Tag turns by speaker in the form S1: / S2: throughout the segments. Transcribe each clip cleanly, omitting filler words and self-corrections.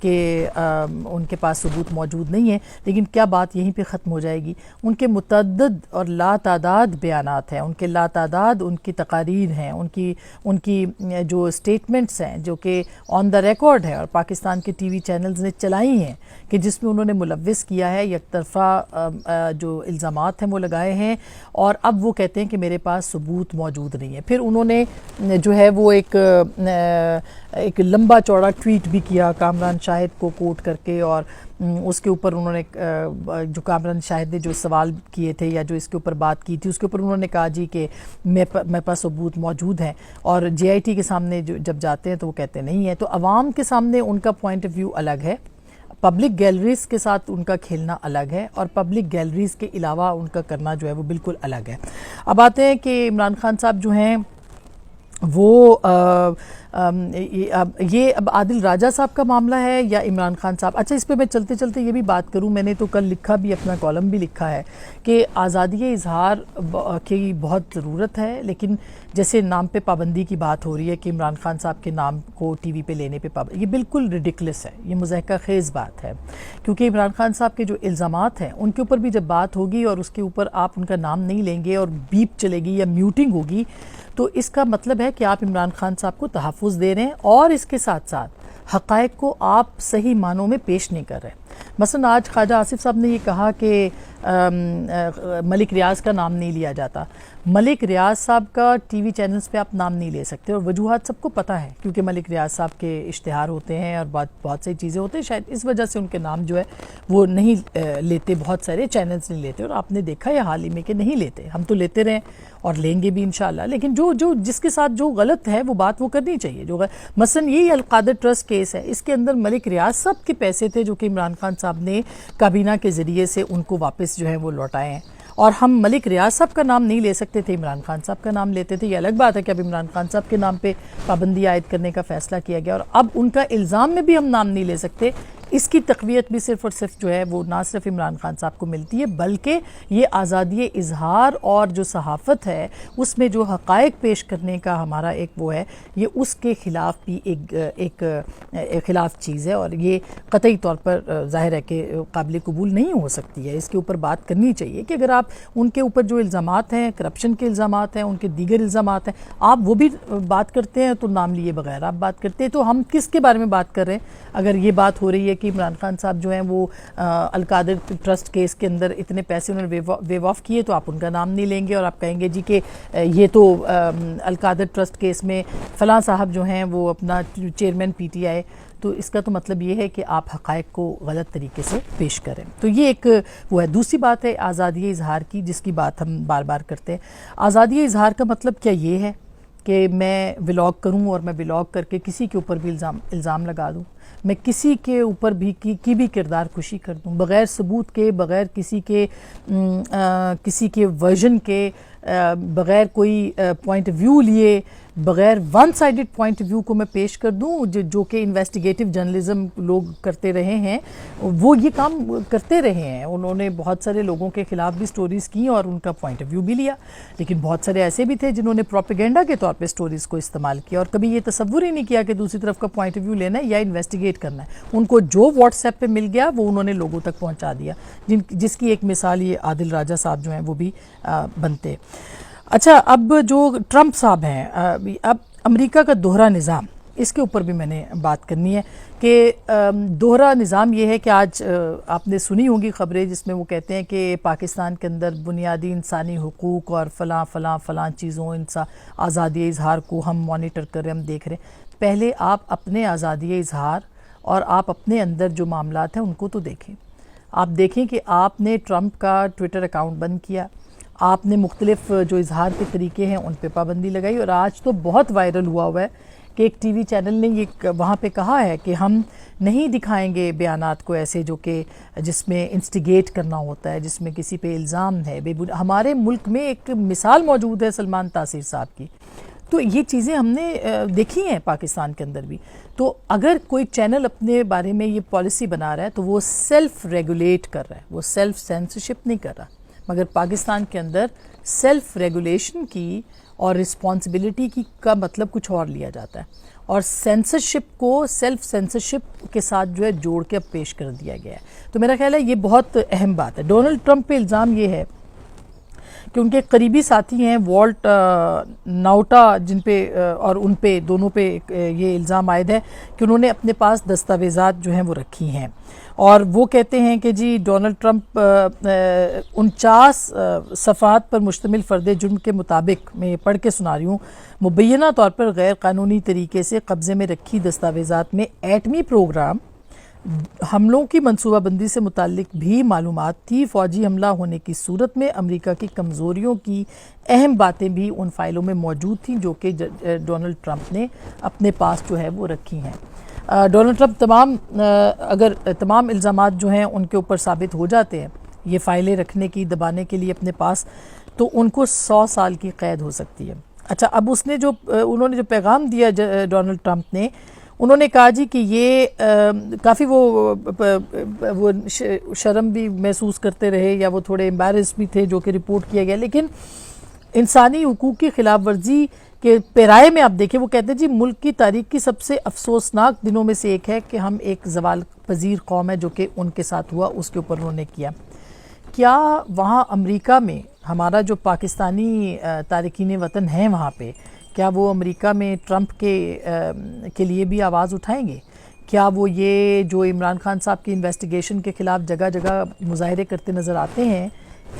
S1: کہ ان کے پاس ثبوت موجود نہیں ہے، لیکن کیا بات یہیں پہ ختم ہو جائے گی؟ ان کے متعدد اور لاتعداد بیانات ہیں، ان کے لاتعداد ان کی تقاریر ہیں، ان کی جو اسٹیٹمنٹس ہیں جو کہ آن دا ریکارڈ ہے اور پاکستان کے ٹی وی چینلز نے چلائی ہیں، کہ جس میں انہوں نے ملوث کیا ہے، یک طرفہ جو الزامات ہیں وہ لگائے ہیں، اور اب وہ کہتے ہیں کہ میرے پاس ثبوت موجود نہیں ہے۔ پھر انہوں نے جو ہے وہ ایک لمبا چوڑا ٹویٹ بھی کیا کامران شاہد کو کوٹ کر کے، اور اس کے اوپر انہوں نے جو کامران شاہد نے جو سوال کیے تھے یا جو اس کے اوپر بات کی تھی، اس کے اوپر انہوں نے کہا جی کہ میرے پاس ثبوت موجود ہیں، اور جے آئی ٹی کے سامنے جب جاتے ہیں تو وہ کہتے نہیں ہیں۔ تو عوام کے سامنے ان کا پوائنٹ آف ویو الگ ہے، پبلک گیلریز کے ساتھ ان کا کھیلنا الگ ہے، اور پبلک گیلریز کے علاوہ ان کا کرنا جو ہے وہ بالکل الگ ہے۔ اب آتے ہیں کہ عمران خان صاحب جو ہیں وہ یہ اب عادل راجہ صاحب کا معاملہ ہے یا عمران خان صاحب؟ اچھا، اس پہ میں چلتے چلتے یہ بھی بات کروں، میں نے تو کل لکھا بھی، اپنا کالم بھی لکھا ہے کہ آزادی اظہار کی بہت ضرورت ہے، لیکن جیسے نام پہ پابندی کی بات ہو رہی ہے کہ عمران خان صاحب کے نام کو ٹی وی پہ لینے پہ پابندی، یہ بالکل ریڈیکلس ہے، یہ مضحکہ خیز بات ہے، کیونکہ عمران خان صاحب کے جو الزامات ہیں ان کے اوپر بھی جب بات ہوگی اور اس کے اوپر آپ ان کا نام نہیں لیں گے اور بیپ چلے گی یا میوٹنگ ہوگی، تو اس کا مطلب ہے کہ آپ عمران خان صاحب کو تحفظ دے رہے ہیں، اور اس کے ساتھ ساتھ حقائق کو آپ صحیح معنوں میں پیش نہیں کر رہے۔ مثلا آج خواجہ آصف صاحب نے یہ کہا کہ ملک ریاض کا نام نہیں لیا جاتا۔ ملک ریاض صاحب کا ٹی وی چینلز پہ آپ نام نہیں لے سکتے، اور وجوہات سب کو پتہ ہے، کیونکہ ملک ریاض صاحب کے اشتہار ہوتے ہیں اور بہت سی چیزیں ہوتے ہیں، شاید اس وجہ سے ان کے نام جو ہے وہ نہیں لیتے، بہت سارے چینلز نہیں لیتے، اور آپ نے دیکھا ہے حال ہی میں کہ نہیں لیتے، ہم تو لیتے رہے اور لیں گے بھی انشاءاللہ، لیکن جو جس کے ساتھ جو غلط ہے وہ بات وہ کرنی چاہیے۔ مثلا یہی القادر ٹرسٹ کیس ہے، اس کے اندر ملک ریاض صاحب کے پیسے تھے جو کہ عمران خان صاحب نے کابینہ کے ذریعے سے ان کو واپس جو ہے وہ لوٹائے ہیں، اور ہم ملک ریاض صاحب کا نام نہیں لے سکتے تھے، عمران خان صاحب کا نام لیتے تھے۔ یہ الگ بات ہے کہ اب عمران خان صاحب کے نام پہ پابندی عائد کرنے کا فیصلہ کیا گیا، اور اب ان کا الزام میں بھی ہم نام نہیں لے سکتے۔ اس کی تقویت بھی صرف اور صرف جو ہے وہ نہ صرف عمران خان صاحب کو ملتی ہے، بلکہ یہ آزادی اظہار اور جو صحافت ہے اس میں جو حقائق پیش کرنے کا ہمارا ایک وہ ہے، یہ اس کے خلاف بھی ایک خلاف چیز ہے، اور یہ قطعی طور پر ظاہر ہے کہ قابل قبول نہیں ہو سکتی ہے۔ اس کے اوپر بات کرنی چاہیے کہ اگر آپ ان کے اوپر جو الزامات ہیں، کرپشن کے الزامات ہیں، ان کے دیگر الزامات ہیں، آپ وہ بھی بات کرتے ہیں تو نام لیے بغیر آپ بات کرتے ہیں، تو ہم کس کے بارے میں بات کر رہے ہیں؟ اگر یہ بات ہو رہی ہے کہ عمران خان صاحب جو ہیں وہ القادر ٹرسٹ کیس کے اندر اتنے پیسے انہوں نے ویو آف کیے، تو آپ ان کا نام نہیں لیں گے، اور آپ کہیں گے جی کہ یہ تو القادر ٹرسٹ کیس میں فلاں صاحب جو ہیں وہ اپنا چیئرمین پی ٹی آئی، تو اس کا تو مطلب یہ ہے کہ آپ حقائق کو غلط طریقے سے پیش کریں۔ تو یہ ایک وہ ہے۔ دوسری بات ہے آزادی اظہار کی، جس کی بات ہم بار بار کرتے ہیں۔ آزادی اظہار کا مطلب کیا یہ ہے کہ میں ولاگ کروں اور میں ولاگ کر کے کسی کے اوپر بھی الزام لگا دوں، میں کسی کے اوپر بھی کی بھی کردار کشی کر دوں، بغیر ثبوت کے، بغیر کسی کے ورژن کے، بغیر کوئی پوائنٹ آف ویو لیے، بغیر one sided point of view کو میں پیش کر دوں، جو کہ انویسٹیگیٹو جرنلزم لوگ کرتے رہے ہیں، وہ یہ کام کرتے رہے ہیں۔ انہوں نے بہت سارے لوگوں کے خلاف بھی سٹوریز کی اور ان کا پوائنٹ آف ویو بھی لیا، لیکن بہت سارے ایسے بھی تھے جنہوں نے پروپیگنڈا کے طور پہ سٹوریز کو استعمال کیا اور کبھی یہ تصور ہی نہیں کیا کہ دوسری طرف کا پوائنٹ آف ویو لینا ہے یا انویسٹیگیٹ کرنا ہے۔ ان کو جو واٹس ایپ پہ مل گیا وہ انہوں نے لوگوں تک پہنچا دیا، جس کی ایک مثال یہ عادل راجہ صاحب جو ہیں وہ بھی بنتے۔ اچھا، اب جو ٹرمپ صاحب ہیں، اب امریکہ کا دوہرا نظام، اس کے اوپر بھی میں نے بات کرنی ہے کہ دوہرا نظام یہ ہے کہ آج آپ نے سنی ہوں گی خبریں جس میں وہ کہتے ہیں کہ پاکستان کے اندر بنیادی انسانی حقوق اور فلاں چیزوں، آزادی اظہار کو ہم مانیٹر کر رہے ہیں، ہم دیکھ رہے ہیں۔ پہلے آپ اپنے آزادی اظہار اور آپ اپنے اندر جو معاملات ہیں ان کو تو دیکھیں۔ آپ دیکھیں کہ آپ نے ٹرمپ کا ٹویٹر اکاؤنٹ بند کیا، آپ نے مختلف جو اظہار کے طریقے ہیں ان پہ پابندی لگائی، اور آج تو بہت وائرل ہوا ہے کہ ایک ٹی وی چینل نے یہ وہاں پہ کہا ہے کہ ہم نہیں دکھائیں گے بیانات کو ایسے جو کہ جس میں انسٹیگیٹ کرنا ہوتا ہے، جس میں کسی پہ الزام ہے۔ ہمارے ملک میں ایک مثال موجود ہے سلمان تاثیر صاحب کی، تو یہ چیزیں ہم نے دیکھی ہیں پاکستان کے اندر بھی۔ تو اگر کوئی چینل اپنے بارے میں یہ پالیسی بنا رہا ہے تو وہ سیلف ریگولیٹ کر رہا ہے، وہ سیلف سینسرشپ نہیں کر رہا۔ مگر پاکستان کے اندر سیلف ریگولیشن کی اور رسپانسبلٹی کی کا مطلب کچھ اور لیا جاتا ہے، اور سینسرشپ کو سیلف سینسرشپ کے ساتھ جو ہے جوڑ کے اب پیش کر دیا گیا ہے۔ تو میرا خیال ہے یہ بہت اہم بات ہے۔ ڈونلڈ ٹرمپ پہ الزام یہ ہے کہ ان کے قریبی ساتھی ہیں والٹ ناؤٹا، جن پہ اور ان پہ دونوں پہ یہ الزام عائد ہے کہ انہوں نے اپنے پاس دستاویزات جو ہیں وہ رکھی ہیں، اور وہ کہتے ہیں کہ جی ڈونلڈ ٹرمپ 49 صفحات پر مشتمل فرد جرم کے مطابق، میں پڑھ کے سنا رہی ہوں، مبینہ طور پر غیر قانونی طریقے سے قبضے میں رکھی دستاویزات میں ایٹمی پروگرام، حملوں کی منصوبہ بندی سے متعلق بھی معلومات تھی، فوجی حملہ ہونے کی صورت میں امریکہ کی کمزوریوں کی اہم باتیں بھی ان فائلوں میں موجود تھیں جو کہ ڈونلڈ ٹرمپ نے اپنے پاس جو ہے وہ رکھی ہیں۔ ڈونلڈ ٹرمپ اگر تمام الزامات جو ہیں ان کے اوپر ثابت ہو جاتے ہیں، یہ فائلیں رکھنے کی، دبانے کے لیے اپنے پاس، تو ان کو 100 سال کی قید ہو سکتی ہے۔ اچھا، اب انہوں نے جو پیغام دیا ڈونلڈ ٹرمپ نے، انہوں نے کہا جی کہ یہ کافی وہ شرم بھی محسوس کرتے رہے، یا وہ تھوڑے امبیرس بھی تھے جو کہ رپورٹ کیا گیا، لیکن انسانی حقوق کی خلاف ورزی کے پیرائے میں آپ دیکھیں، وہ کہتے ہیں جی ملک کی تاریخ کی سب سے افسوسناک دنوں میں سے ایک ہے کہ ہم ایک زوال پذیر قوم ہے، جو کہ ان کے ساتھ ہوا اس کے اوپر انہوں نے کیا۔ کیا وہاں امریکہ میں ہمارا جو پاکستانی تارکین وطن ہیں وہاں پہ، کیا وہ امریکہ میں ٹرمپ کے لیے بھی آواز اٹھائیں گے؟ کیا وہ یہ جو عمران خان صاحب کی انویسٹیگیشن کے خلاف جگہ جگہ مظاہرے کرتے نظر آتے ہیں،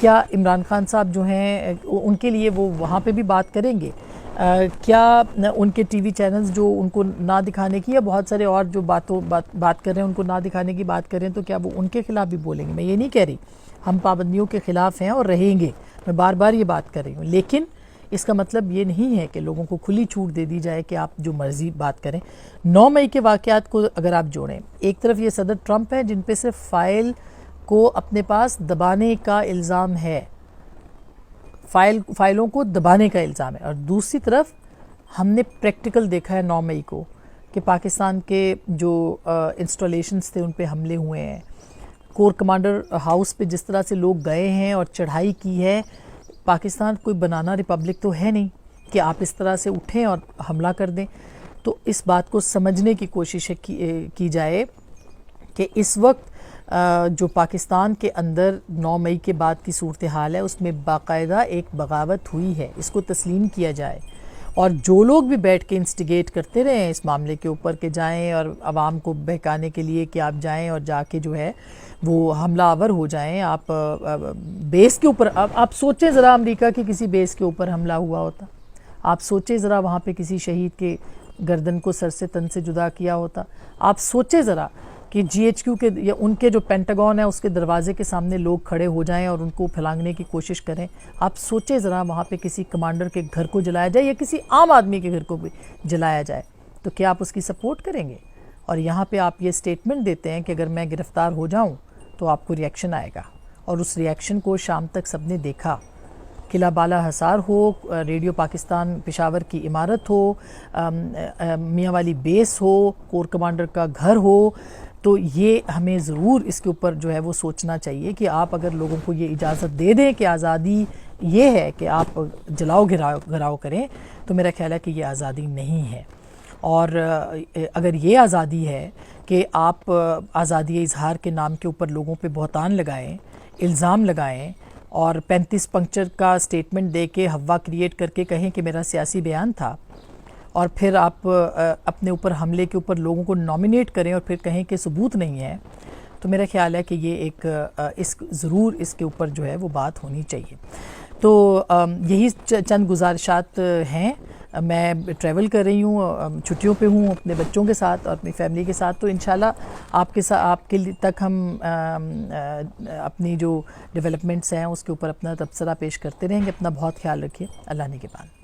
S1: کیا عمران خان صاحب جو ہیں ان کے لیے وہ وہاں پہ بھی بات کریں گے؟ کیا ان کے ٹی وی چینلز جو ان کو نہ دکھانے کی، یا بہت سارے اور جو بات کر رہے ہیں ان کو نہ دکھانے کی بات کر رہے ہیں، تو کیا وہ ان کے خلاف بھی بولیں گے؟ میں یہ نہیں کہہ رہی ہم پابندیوں کے خلاف ہیں اور رہیں گے، میں بار بار یہ بات کر رہی ہوں، لیکن اس کا مطلب یہ نہیں ہے کہ لوگوں کو کھلی چھوٹ دے دی جائے کہ آپ جو مرضی بات کریں۔ 9 مئی کے واقعات کو اگر آپ جوڑیں، ایک طرف یہ صدر ٹرمپ ہے جن پہ صرف فائل کو اپنے پاس دبانے کا الزام ہے، فائلوں کو دبانے کا الزام ہے، اور دوسری طرف ہم نے پریکٹیکل دیکھا ہے 9 مئی کو کہ پاکستان کے جو انسٹالیشنز تھے ان پہ حملے ہوئے ہیں، کور کمانڈر ہاؤس پہ جس طرح سے لوگ گئے ہیں اور چڑھائی کی ہے۔ پاکستان کوئی بنانا ریپبلک تو ہے نہیں کہ آپ اس طرح سے اٹھیں اور حملہ کر دیں۔ تو اس بات کو سمجھنے کی کوشش کی جائے کہ اس وقت جو پاکستان کے اندر 9 مئی کے بعد کی صورتحال ہے، اس میں باقاعدہ ایک بغاوت ہوئی ہے، اس کو تسلیم کیا جائے، اور جو لوگ بھی بیٹھ کے انسٹیگیٹ کرتے رہے ہیں اس معاملے کے اوپر کہ جائیں اور عوام کو بہکانے کے لیے کہ آپ جائیں اور جا کے جو ہے وہ حملہ آور ہو جائیں، آپ بیس کے اوپر، آپ سوچیں ذرا امریکہ کی کسی بیس کے اوپر حملہ ہوا ہوتا، آپ سوچیں ذرا وہاں پہ کسی شہید کے گردن کو سر سے تن سے جدا کیا ہوتا، آپ سوچیں ذرا کہ جی ایچ کیو کے یا ان کے جو پینٹاگون ہے اس کے دروازے کے سامنے لوگ کھڑے ہو جائیں اور ان کو پھلانگنے کی کوشش کریں، آپ سوچیں ذرا وہاں پہ کسی کمانڈر کے گھر کو جلایا جائے یا کسی عام آدمی کے گھر کو بھی جلایا جائے، تو کیا آپ اس کی سپورٹ کریں گے؟ اور یہاں پہ آپ یہ سٹیٹمنٹ دیتے ہیں کہ اگر میں گرفتار ہو جاؤں تو آپ کو ریاکشن آئے گا، اور اس ریاکشن کو شام تک سب نے دیکھا۔ قلعہ بالا حصار ہو، ریڈیو پاکستان پشاور کی عمارت ہو، میاں والی بیس ہو، کور کمانڈر کا گھر ہو، تو یہ ہمیں ضرور اس کے اوپر جو ہے وہ سوچنا چاہیے کہ آپ اگر لوگوں کو یہ اجازت دے دیں کہ آزادی یہ ہے کہ آپ جلاؤ گھراؤ کریں، تو میرا خیال ہے کہ یہ آزادی نہیں ہے۔ اور اگر یہ آزادی ہے کہ آپ آزادی اظہار کے نام کے اوپر لوگوں پہ بہتان لگائیں، الزام لگائیں، اور 35 پنکچر کا سٹیٹمنٹ دے کے ہوا کریٹ کر کے کہیں کہ میرا سیاسی بیان تھا، اور پھر آپ اپنے اوپر حملے کے اوپر لوگوں کو نامینیٹ کریں اور پھر کہیں کہ ثبوت نہیں ہے، تو میرا خیال ہے کہ یہ ایک ضرور اس کے اوپر جو ہے وہ بات ہونی چاہیے۔ تو یہی چند گزارشات ہیں۔ میں ٹریول کر رہی ہوں، چھٹیوں پہ ہوں اپنے بچوں کے ساتھ اور اپنی فیملی کے ساتھ، تو انشاءاللہ آپ کے تک ہم اپنی جو ڈیولپمنٹس ہیں اس کے اوپر اپنا تبصرہ پیش کرتے رہیں گے۔ اپنا بہت خیال رکھیے۔ اللہ نگہبان۔